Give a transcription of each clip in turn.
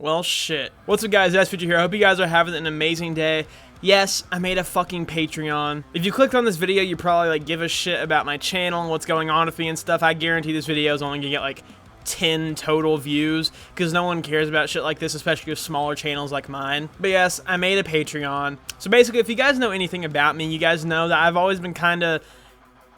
Well, shit. What's up, guys? SPG here. I hope you guys are having an amazing day. Yes, I made a fucking Patreon. If you clicked on this video, you probably like give a shit about my channel and what's going on with me and stuff. I guarantee this video is only gonna get like 10 total views because no one cares about shit like this, especially with smaller channels like mine. But yes, I made a Patreon. So basically, if you guys know anything about me, you guys know that I've always been kind of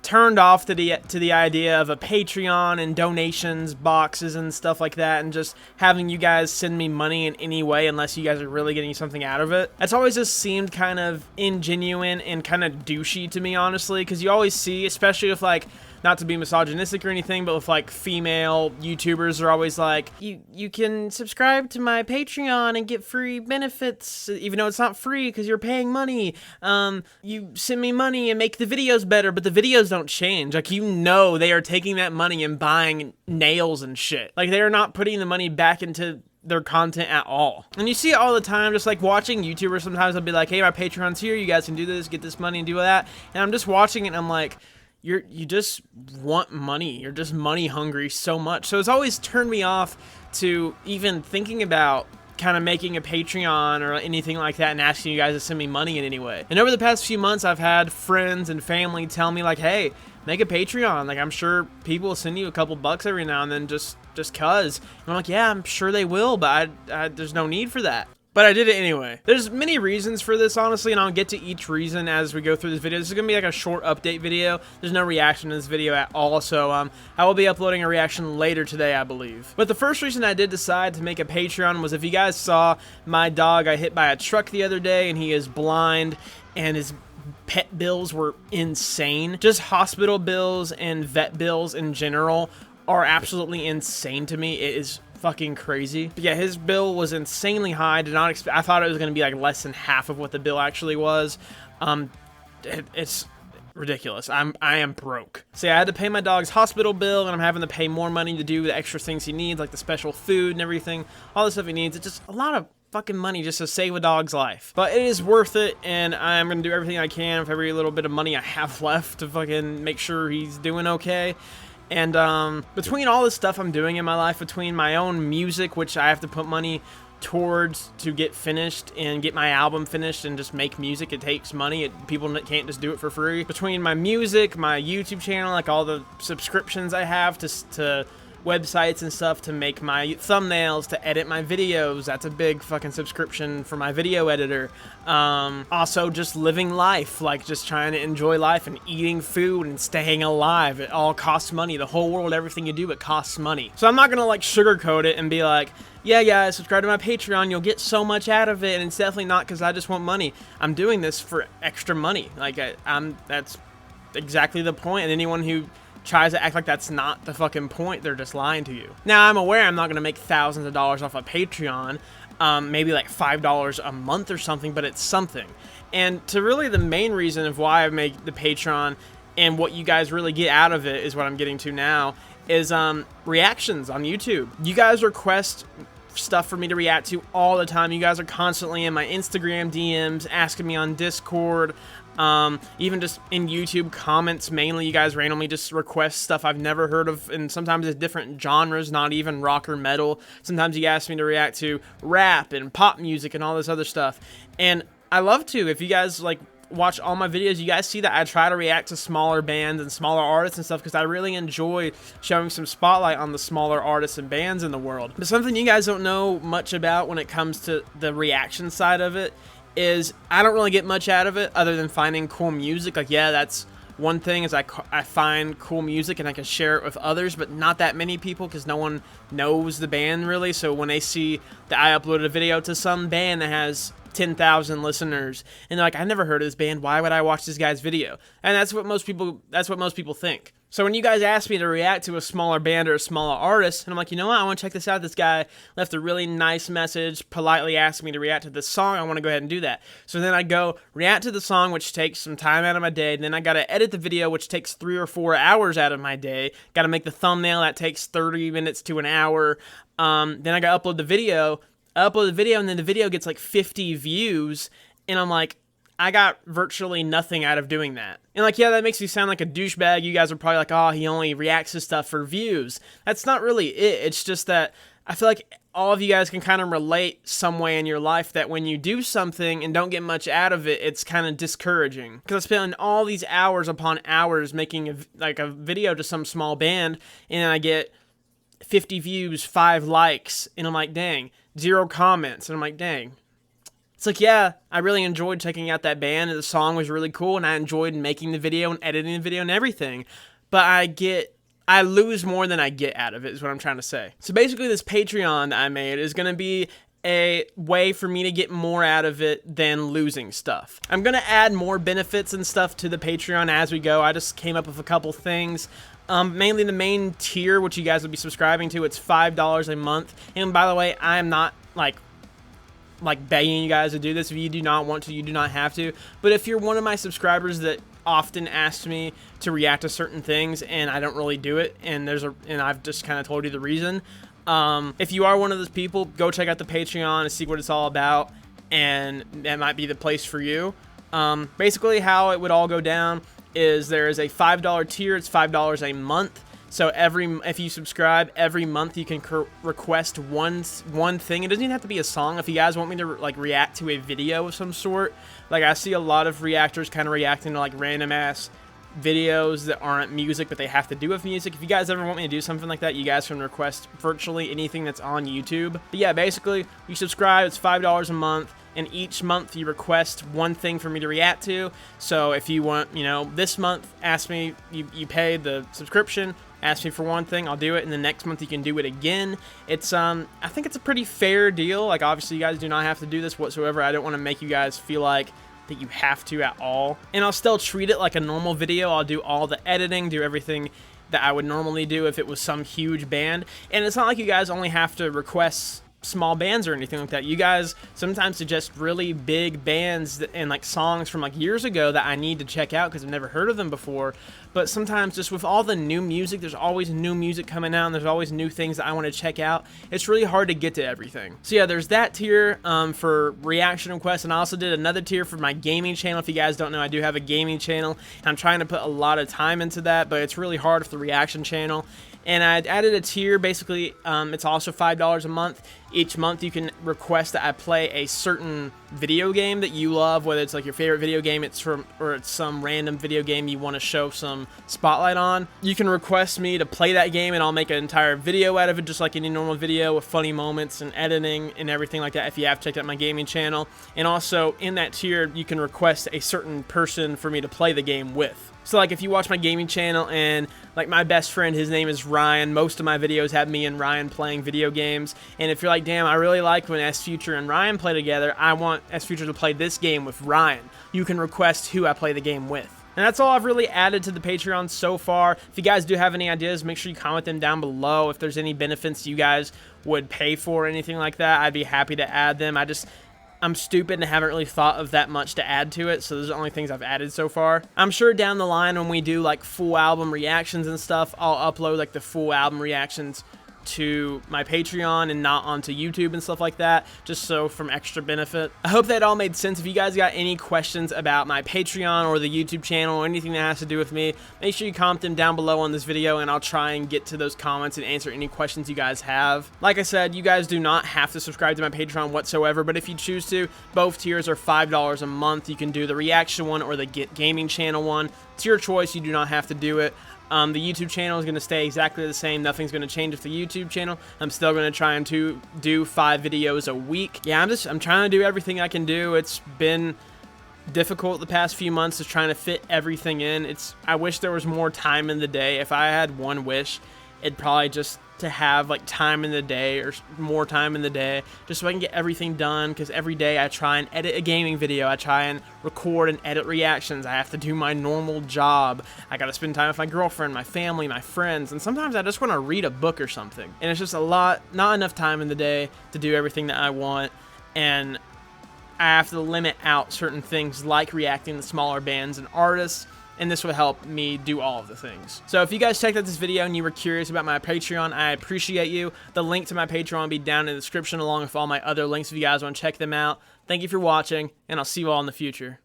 turned off to the idea of a Patreon and donations boxes and stuff like that, and just having you guys send me money in any way unless you guys are really getting something out of it. That's always just seemed kind of ingenuine and kind of douchey to me, honestly, because you always see, especially with like, not to be misogynistic or anything, but with like female YouTubers are always like, you can subscribe to my Patreon and get free benefits, even though it's not free because you're paying money. You send me money and make the videos better, but the videos don't change. Like, you know, they are taking that money and buying nails and shit. Like, they are not putting the money back into their content at all. And you see it all the time, just like watching YouTubers. Sometimes I'll be like, hey, my Patreon's here, you guys can do this, get this money and do that. And I'm just watching it and I'm like, you just want money. You're just money hungry so much. So it's always turned me off to even thinking about kind of making a Patreon or anything like that and asking you guys to send me money in any way. And over the past few months, I've had friends and family tell me like, hey, make a Patreon. Like, I'm sure people will send you a couple bucks every now and then just cuz. And I'm like, yeah, I'm sure they will, but there's no need for that. But I did it anyway. There's many reasons for this, honestly, and I'll get to each reason as we go through this video. This is going to be like a short update video. There's no reaction in this video at all, so I will be uploading a reaction later today, I believe. But the first reason I did decide to make a Patreon was if you guys saw my dog got hit by a truck the other day, and he is blind, and his pet bills were insane. Just hospital bills and vet bills in general are absolutely insane to me. It is fucking crazy. But yeah, his bill was insanely high. Did not expect. I thought it was going to be like less than half of what the bill actually was. It's ridiculous. I am broke. So yeah, I had to pay my dog's hospital bill, and I'm having to pay more money to do the extra things he needs, like the special food and everything, all the stuff he needs. It's just a lot of fucking money just to save a dog's life. But it is worth it, and I'm gonna do everything I can with every little bit of money I have left to fucking make sure he's doing okay. And between all this stuff I'm doing in my life, between my own music, which I have to put money towards to get finished and get my album finished and just make music, it takes money. People can't just do it for free. Between my music, my YouTube channel, like all the subscriptions I have to websites and stuff to make my thumbnails, to edit my videos, that's a big fucking subscription for my video editor. Also just living life, like just trying to enjoy life and eating food and staying alive. It all costs money. The whole world, everything you do, it costs money. So I'm not gonna like sugarcoat it and be like, yeah guys, subscribe to my Patreon, you'll get so much out of it. And it's definitely not because I just want money. I'm doing this for extra money. Like that's exactly the point. And anyone who tries to act like that's not the fucking point, they're just lying to you. Now, I'm aware I'm not going to make thousands of dollars off of Patreon, maybe like $5 a month or something, but it's something. And to really the main reason of why I make the Patreon and what you guys really get out of it is what I'm getting to now, is reactions on YouTube. You guys request stuff for me to react to all the time. You guys are constantly in my Instagram DMs, asking me on Discord, even just in YouTube comments. Mainly, you guys randomly just request stuff I've never heard of, and sometimes it's different genres, not even rock or metal. Sometimes you ask me to react to rap and pop music and all this other stuff, and I love to. If you guys like watch all my videos, you guys see that I try to react to smaller bands and smaller artists and stuff because I really enjoy showing some spotlight on the smaller artists and bands in the world. But something you guys don't know much about when it comes to the reaction side of it is I don't really get much out of it other than finding cool music. Like, yeah, that's one thing, is I find cool music and I can share it with others, but not that many people because no one knows the band really. So when they see that I uploaded a video to some band that has 10,000 listeners and they're like, I never heard of this band, why would I watch this guy's video? And that's what most people think. So when you guys ask me to react to a smaller band or a smaller artist, and I'm like, you know what, I want to check this out. This guy left a really nice message, politely asked me to react to this song. I want to go ahead and do that. So then I go react to the song, which takes some time out of my day. Then I got to edit the video, which takes 3 or 4 hours out of my day. Got to make the thumbnail, that takes 30 minutes to an hour. Then I got to upload the video. And then the video gets like 50 views, and I'm like, I got virtually nothing out of doing that. And like, yeah, that makes me sound like a douchebag. You guys are probably like, oh, he only reacts to stuff for views. That's not really it. It's just that I feel like all of you guys can kind of relate some way in your life that when you do something and don't get much out of it, it's kind of discouraging. Because I spend all these hours upon hours making a video to some small band, and I get 50 views, 5 likes, and I'm like, dang, 0 comments, and I'm like, dang. It's like, yeah, I really enjoyed checking out that band, and the song was really cool, and I enjoyed making the video and editing the video and everything, but I lose more than I get out of it, is what I'm trying to say. So basically, this Patreon that I made is going to be a way for me to get more out of it than losing stuff. I'm going to add more benefits and stuff to the Patreon as we go. I just came up with a couple things. Mainly the main tier, which you guys will be subscribing to, it's $5 a month. And by the way, I am not like begging you guys to do this. If you do not want to, you do not have to. But if you're one of my subscribers that often asks me to react to certain things and I don't really do it, and I've just kind of told you the reason. If you are one of those people, go check out the Patreon and see what it's all about, and that might be the place for you. Basically, how it would all go down is there is a $5 tier. It's $5 a month. So if you subscribe every month, you can request one thing. It doesn't even have to be a song. If you guys want me to like react to a video of some sort, like I see a lot of reactors kind of reacting to like random ass videos that aren't music, but they have to do with music. If you guys ever want me to do something like that, you guys can request virtually anything that's on YouTube. But yeah, basically, you subscribe, it's $5 a month, and each month you request one thing for me to react to. So if you want, this month, ask me, you pay the subscription, ask me for one thing, I'll do it, and the next month you can do it again. It's I think it's a pretty fair deal. Like, obviously you guys do not have to do this whatsoever. I don't want to make you guys feel like that you have to at all. And I'll still treat it like a normal video. I'll do all the editing, do everything that I would normally do if it was some huge band. And it's not like you guys only have to request small bands or anything like that. You guys sometimes suggest really big bands and like songs from like years ago that I need to check out because I've never heard of them before. But sometimes just with all the new music, there's always new music coming out and there's always new things that I want to check out. It's really hard to get to everything. So yeah, there's that tier for reaction requests, and I also did another tier for my gaming channel. If you guys don't know, I do have a gaming channel and I'm trying to put a lot of time into that, but it's really hard with the reaction channel. And I added a tier. Basically, it's also $5 a month. Each month you can request that I play a certain video game that you love, whether it's like your favorite video game, or it's some random video game you want to show some spotlight on. You can request me to play that game and I'll make an entire video out of it, just like any normal video with funny moments and editing and everything like that if you have checked out my gaming channel. And also in that tier, you can request a certain person for me to play the game with. So like if you watch my gaming channel and like my best friend, his name is Ryan, most of my videos have me and Ryan playing video games. And if you're like, damn, I really like when S Future and Ryan play together, I want S Future to play this game with Ryan, you can request who I play the game with. And that's all I've really added to the Patreon so far. If you guys do have any ideas, make sure you comment them down below. If there's any benefits you guys would pay for or anything like that, I'd be happy to add them. I'm stupid and haven't really thought of that much to add to it, so those are the only things I've added so far. I'm sure down the line when we do like full album reactions and stuff, I'll upload like the full album reactions to my Patreon and not onto YouTube and stuff like that, just so from extra benefit. I hope that all made sense. If you guys got any questions about my Patreon or the YouTube channel or anything that has to do with me, make sure you comment them down below on this video and I'll try and get to those comments and answer any questions you guys have. Like I said, you guys do not have to subscribe to my Patreon whatsoever, but if you choose to, both tiers are $5 a month. You can do the reaction one or the gaming channel one. It's your choice. You do not have to do it. The YouTube channel is going to stay exactly the same. Nothing's going to change with the YouTube channel. I'm still going to try and do 5 videos a week. Yeah, I'm trying to do everything I can do. It's been difficult the past few months of trying to fit everything in. I wish there was more time in the day. If I had one wish, it'd probably just to have like time in the day or more time in the day just so I can get everything done, because every day I try and edit a gaming video, I try and record and edit reactions, I have to do my normal job, I gotta spend time with my girlfriend, my family, my friends, and sometimes I just want to read a book or something, and it's just not enough time in the day to do everything that I want, and I have to limit out certain things like reacting to smaller bands and artists, and this will help me do all of the things. So if you guys checked out this video and you were curious about my Patreon, I appreciate you. The link to my Patreon will be down in the description along with all my other links if you guys want to check them out. Thank you for watching, and I'll see you all in the future.